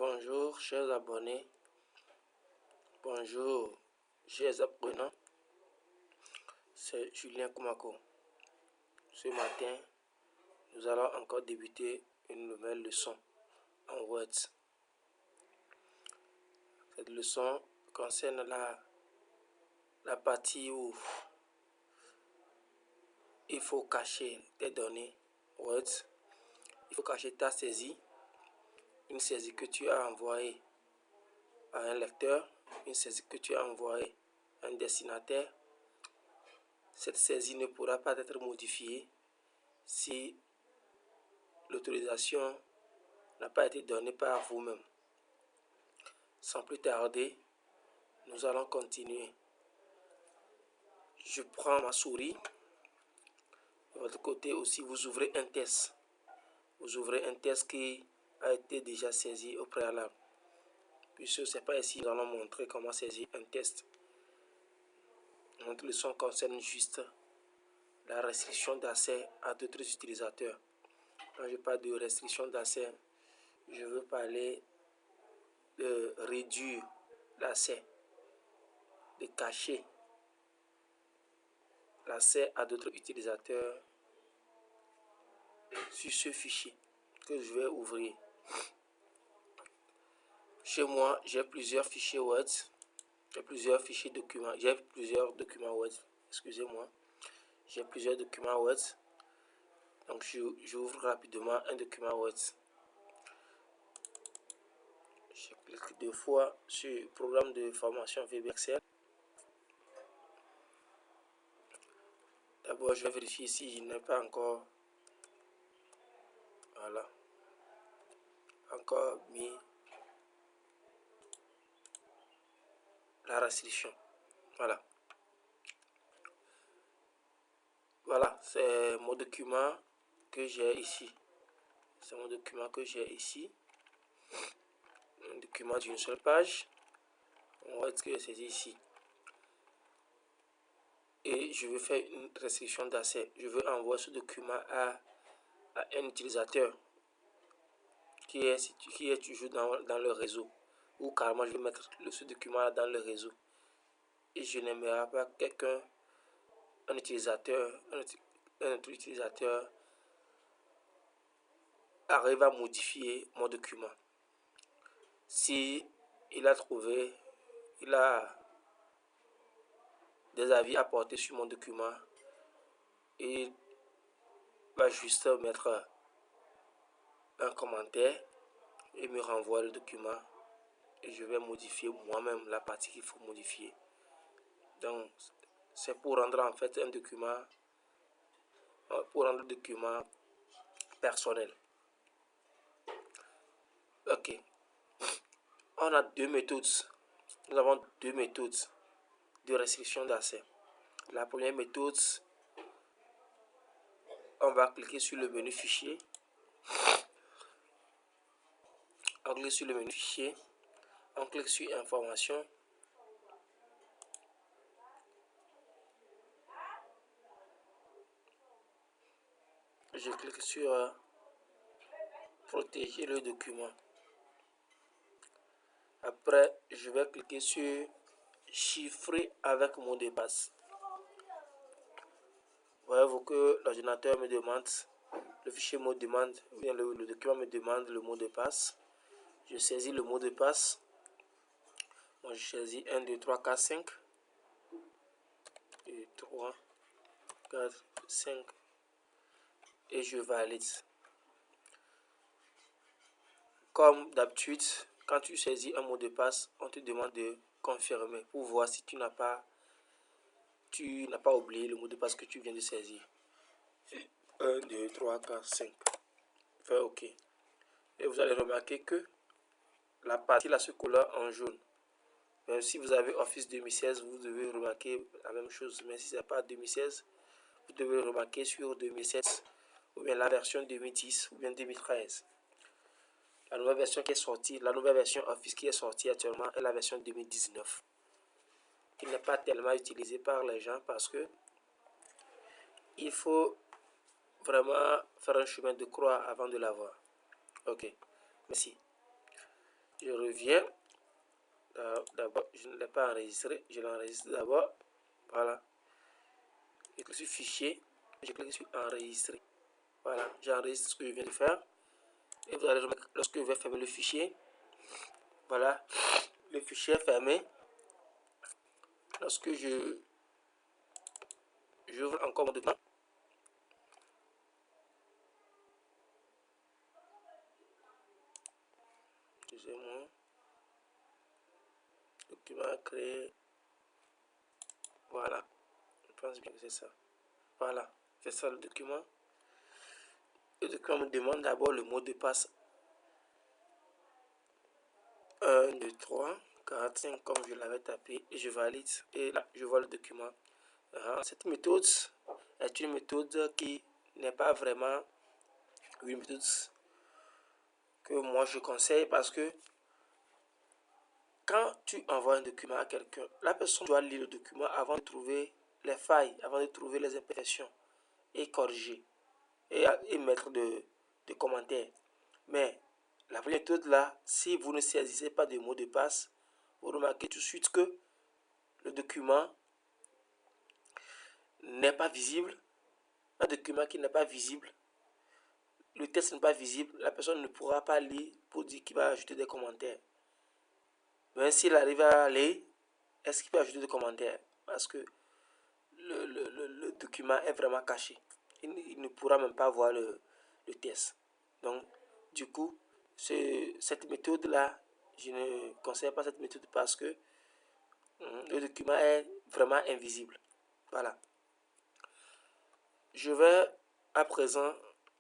Bonjour chers abonnés, bonjour chers apprenants, c'est Julien Koumako. Ce matin, nous allons encore débuter une nouvelle leçon en Word. Cette leçon concerne la partie où il faut cacher des données Word. Il faut cacher ta saisie, une saisie que tu as envoyée à un lecteur, une saisie que tu as envoyée à un destinataire. Cette saisie ne pourra pas être modifiée si l'autorisation n'a pas été donnée par vous-même. Sans plus tarder, nous allons continuer. Je prends ma souris. De votre côté aussi, vous ouvrez un test. Vous ouvrez un test qui a été déjà saisi au préalable. Puisque ce n'est pas ici, nous allons montrer comment saisir un test. Notre leçon concerne juste la restriction d'accès à d'autres utilisateurs. Quand je parle de restriction d'accès, je veux parler de réduire l'accès, de cacher l'accès à d'autres utilisateurs sur ce fichier que je vais ouvrir. Chez moi, j'ai plusieurs fichiers Word, j'ai plusieurs fichiers documents, j'ai plusieurs documents Word, excusez-moi, j'ai plusieurs documents Word. Donc j'ouvre rapidement un document Word. Je clique deux fois sur le programme de formation VB Excel. D'abord, je vais vérifier si je n'ai pas encore, voilà, encore mis la restriction. Voilà, c'est mon document que j'ai ici. C'est mon document que j'ai ici. Un document d'une seule page. On va être que c'est ici. Et je veux faire une restriction d'accès. Je veux envoyer ce document à un utilisateur qui est toujours dans le réseau. Ou carrément, je vais mettre ce document dans le réseau. Et je n'aimerais pas quelqu'un, un autre utilisateur arrive à modifier mon document. Si il a trouvé, il a des avis à porter sur mon document, il va juste mettre un commentaire et me renvoie le document et je vais modifier moi-même la partie qu'il faut modifier. Donc c'est pour rendre en fait un document, personnel. Ok, on a deux méthodes. Nous avons deux méthodes de restriction d'accès. La première méthode, on va cliquer sur le menu fichier. On clique sur le menu fichier. On clique sur information. Je clique sur protéger le document. Après, je vais cliquer sur chiffrer avec mot de passe. Voyez-vous que l'ordinateur me demande, le fichier me demande, le document me demande le mot de passe. Je saisis le mot de passe. Moi, je choisis 1, 2, 3, 4, 5. 2, 3, 4, 5. Et je valide. Comme d'habitude, quand tu saisis un mot de passe, on te demande de confirmer pour voir si tu n'as pas oublié le mot de passe que tu viens de saisir. 1, 2, 3, 4, 5. Fais OK. Et vous allez remarquer que la partie là se couleur en jaune. Même si vous avez Office 2016, vous devez remarquer la même chose. Mais si ce n'est pas 2016, vous devez remarquer sur 2007 ou bien la version 2010 ou bien 2013. La nouvelle version qui est sortie, la nouvelle version Office qui est sortie actuellement est la version 2019. Qui n'est pas tellement utilisée par les gens parce que il faut vraiment faire un chemin de croix avant de l'avoir. Ok, merci. Je reviens. D'abord, je ne l'ai pas enregistré. Je l'enregistre d'abord. Voilà. Je clique sur fichier. Je clique sur enregistrer. Voilà. J'enregistre ce que je viens de faire. Et vous allez remarquer lorsque je vais fermer le fichier. Voilà. Le fichier est fermé. Lorsque j'ouvre encore mon document. Excusez-moi. Document créé. Voilà. Je pense bien que c'est ça. Voilà. C'est ça le document. Le document me demande d'abord le mot de passe 1, 2, 3, 4, 5 comme je l'avais tapé et je valide. Et là, je vois le document. Cette méthode est une méthode qui n'est pas vraiment une méthode que moi je conseille parce que quand tu envoies un document à quelqu'un, la personne doit lire le document avant de trouver les failles, avant de trouver les imperfections et corriger et mettre de commentaires. Mais la première méthode là, si vous ne saisissez pas de mots de passe, vous remarquez tout de suite que le document n'est pas visible. Un document qui n'est pas visible, le texte n'est pas visible, la personne ne pourra pas lire pour dire qu'il va ajouter des commentaires. Mais s'il arrive à lire, est-ce qu'il peut ajouter des commentaires? Parce que le document est vraiment caché. Il ne pourra même pas voir le test. Donc, du coup, cette méthode-là, je ne conseille pas cette méthode parce que le document est vraiment invisible. Voilà. Je vais à présent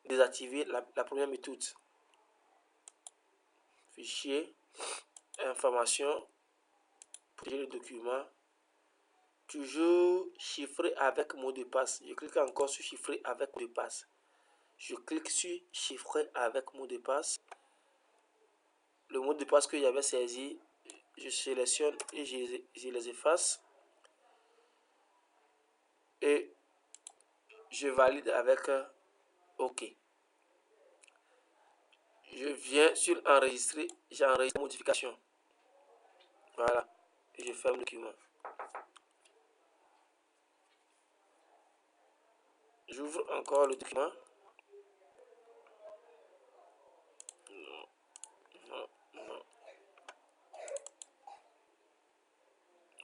désactiver la première méthode. Fichier, information, protéger le document. Toujours chiffré avec mot de passe. Je clique encore sur chiffrer avec mot de passe. Je clique sur chiffrer avec mot de passe. Le mot de passe que j'avais saisi, je sélectionne et je les efface. Et je valide avec OK. Je viens sur enregistrer, j'enregistre la modification. Voilà. Et je ferme le document. J'ouvre encore le document. Non, non, non.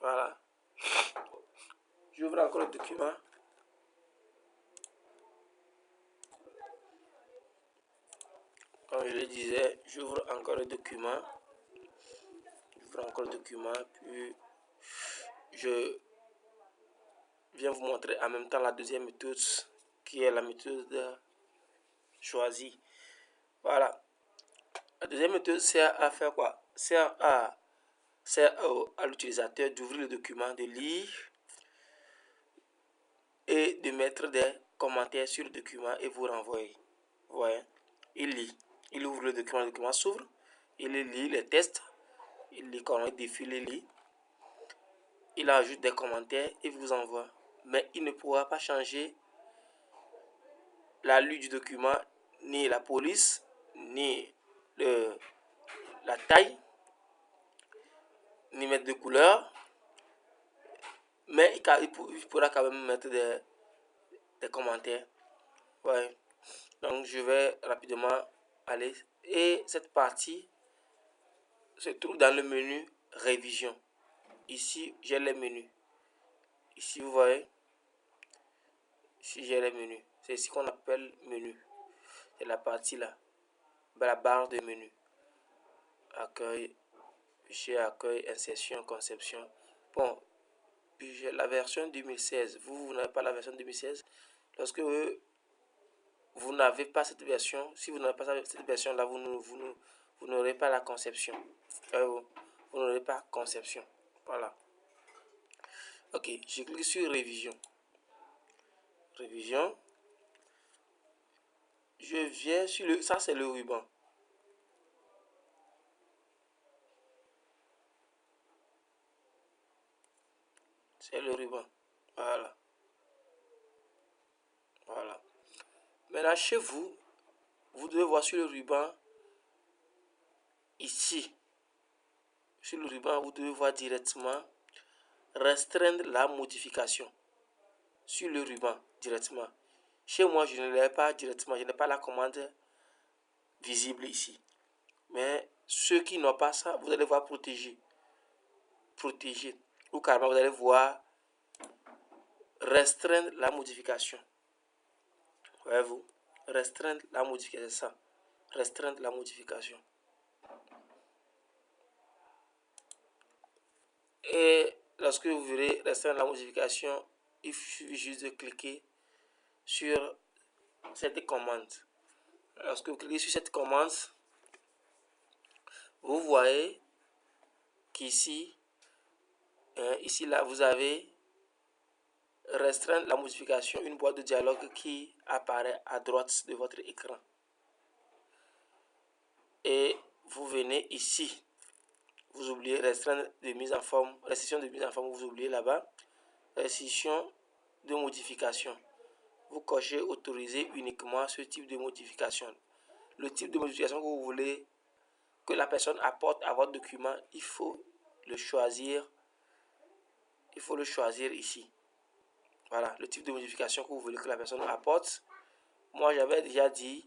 Voilà. J'ouvre encore le document. Comme je le disais, j'ouvre encore le document. J'ouvre encore le document. Puis je viens vous montrer en même temps la deuxième méthode qui est la méthode choisie. Voilà. La deuxième méthode sert à faire quoi? Sert à l'utilisateur d'ouvrir le document, de lire et de mettre des commentaires sur le document et vous renvoyer. Vous voyez? Il lit. Il ouvre le document s'ouvre. Il lit les tests. Il lit comment il défile, il lit. Il ajoute des commentaires et vous envoie. Mais il ne pourra pas changer la lue du document, ni la police, ni la taille, ni mettre de couleur. Mais il pourra quand même mettre des commentaires. Ouais. Donc je vais rapidement aller. Et cette partie se trouve dans le menu révision. Ici, j'ai les menus. Ici, vous voyez. Ici, j'ai les menus. C'est ce qu'on appelle menu. C'est la partie là. La barre de menu. Accueil, fichier accueil, insertion, conception. Bon, j'ai la version 2016. Vous n'avez pas la version 2016. Lorsque vous n'avez pas cette version, si vous n'avez pas cette version là, vous n'aurez pas la conception. Vous n'aurez pas conception. Voilà. Ok, je clique sur révision. Révision. Je viens sur le... Ça, c'est le ruban. C'est le ruban. Voilà. Voilà. Maintenant, chez vous, vous devez voir sur le ruban, ici, sur le ruban, vous devez voir directement restreindre la modification sur le ruban directement. Chez moi, je ne l'ai pas directement, je n'ai pas la commande visible ici. Mais ceux qui n'ont pas ça, vous allez voir protéger. Protéger. Ou carrément, vous allez voir restreindre la modification. Voyez-vous? Restreindre la modification, c'est ça. Restreindre la modification. Et lorsque vous verrez restreindre la modification, il suffit juste de cliquer sur cette commande. Lorsque vous cliquez sur cette commande, vous voyez qu'ici, ici là, vous avez restreindre la modification, une boîte de dialogue qui apparaît à droite de votre écran. Et vous venez ici, vous oubliez restreindre de mise en forme, restriction de mise en forme, vous oubliez là-bas, restriction de modification. Vous cochez autoriser uniquement ce type de modification. Le type de modification que vous voulez que la personne apporte à votre document, il faut le choisir. Il faut le choisir ici. Voilà, le type de modification que vous voulez que la personne apporte. Moi, j'avais déjà dit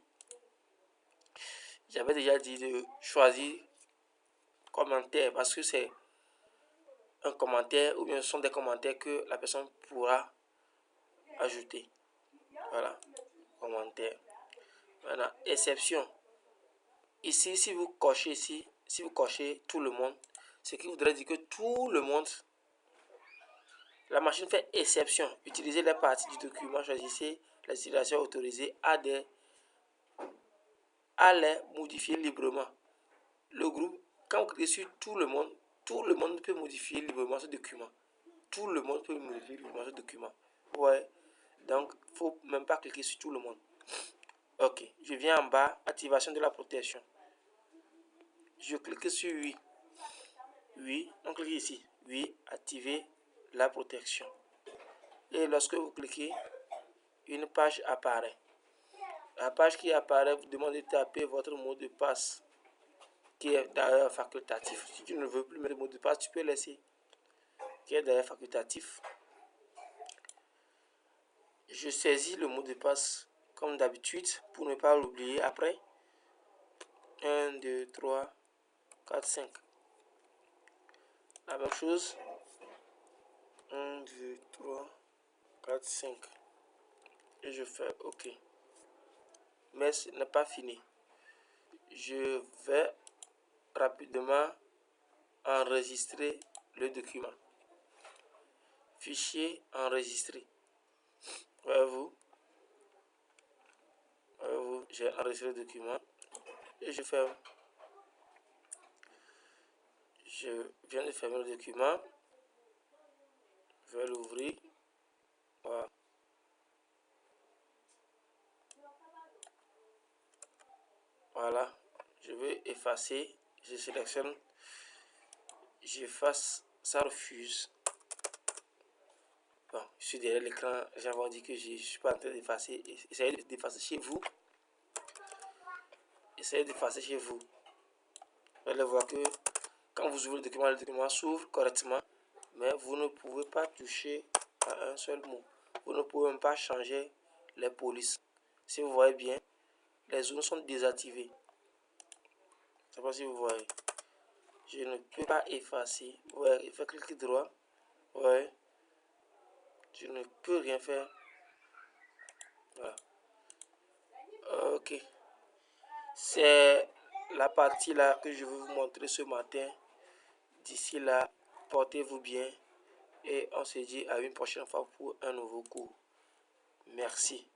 de choisir commentaire parce que c'est un commentaire ou bien ce sont des commentaires que la personne pourra ajouter. Voilà, commentaire. Voilà, exception. Ici, si vous cochez tout le monde, ce qui voudrait dire que tout le monde, la machine fait exception. Utilisez les parties du document, choisissez les situations autorisées à les modifier librement. Le groupe, quand vous cliquez sur tout le monde peut modifier librement ce document. Tout le monde peut modifier librement ce document. Ouais. Donc, il ne faut même pas cliquer sur tout le monde. Ok. Je viens en bas, activation de la protection. Je clique sur oui. Oui, on clique ici. Oui, activer la protection. Et lorsque vous cliquez, une page apparaît. La page qui apparaît vous demande de taper votre mot de passe, qui est d'ailleurs facultatif. Si tu ne veux plus mettre le mot de passe, tu peux laisser, qui est d'ailleurs facultatif. Je saisis le mot de passe comme d'habitude pour ne pas l'oublier après. 1, 2, 3, 4, 5. La même chose. 1, 2, 3, 4, 5. Et je fais OK. Mais ce n'est pas fini. Je vais rapidement enregistrer le document. Fichier enregistré. Voyez-vous, j'ai enregistré le document et je ferme. Je viens de fermer le document. Je vais l'ouvrir. Voilà. Voilà. Je vais effacer. Je sélectionne. J'efface. Ça refuse. Bon, je suis derrière l'écran. J'avais dit que je ne suis pas en train d'effacer. Essayez d'effacer chez vous. Essayez d'effacer chez vous. Vous allez voir que quand vous ouvrez le document s'ouvre correctement. Mais vous ne pouvez pas toucher à un seul mot. Vous ne pouvez même pas changer les polices. Si vous voyez bien, les zones sont désactivées. Je ne sais pas si vous voyez. Je ne peux pas effacer. Ouais, il faut cliquer droit. Ouais. Je ne peux rien faire. Voilà. Ok. C'est la partie là que je vais vous montrer ce matin. D'ici là, portez-vous bien. Et on se dit à une prochaine fois pour un nouveau cours. Merci.